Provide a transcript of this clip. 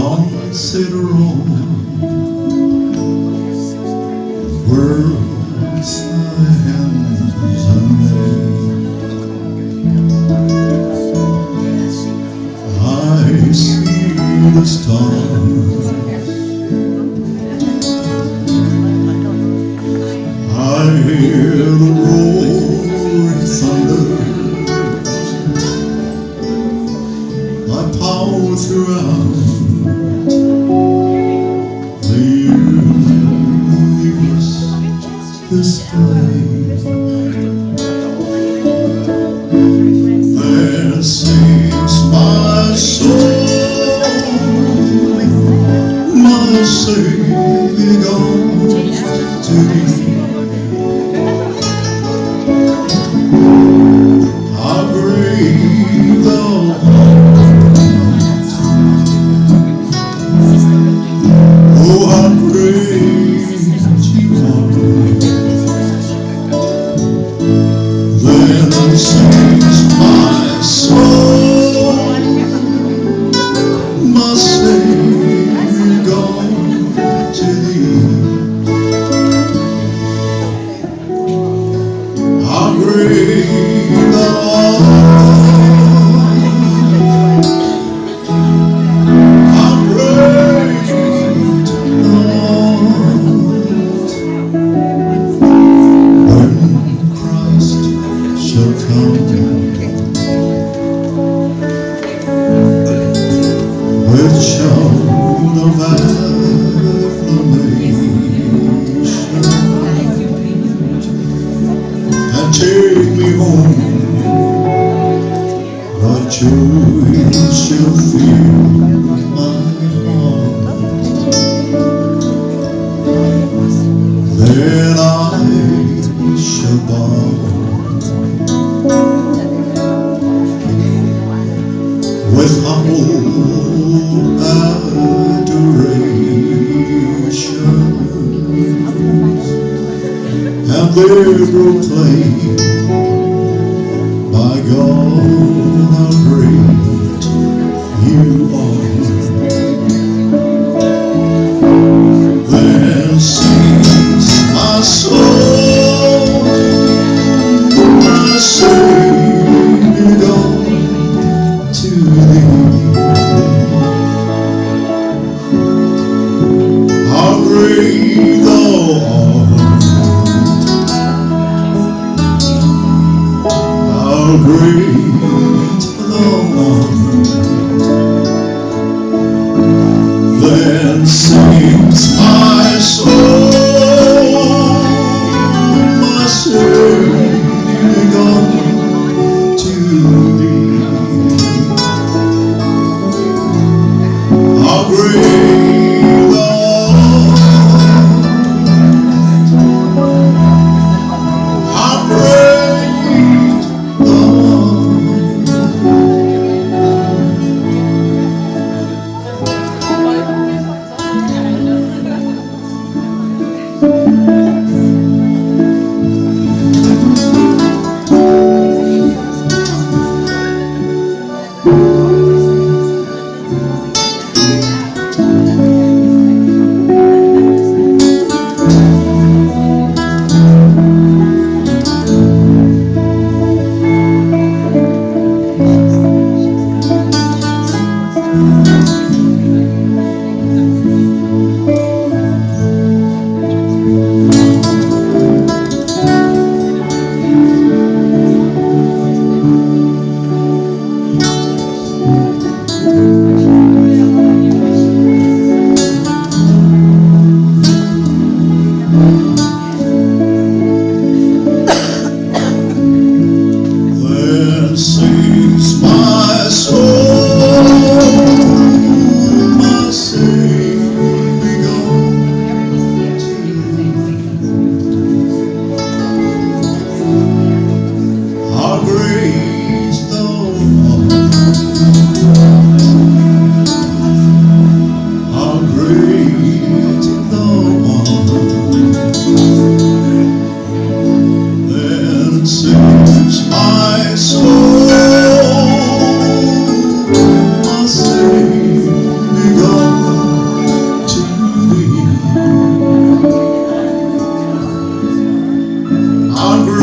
don't sit around. World's thy hands unmade. I see the stars, I hear the roaring thunder. I power throughout the universe display. There sings my soul, my Savior goes to thee. How great thou art, oh how great you are. Then sings my soul, my Savior God to thee. How great thou art, how great thou art. When Christ shall come with shout of acclamation and take me home, the joy shall fill my heart. Then I shall bow with humble adoration, and there proclaim, my God, how great you are. Then sings my soul, my Savior God to thee. How great thou art, how great thou art. Then sings my soul, my Savior God to thee. How great thou art, how great thou Then sings my soul, my Savior God to thee. How great thou art, how great thou art. Then sings my soul, my Savior God How great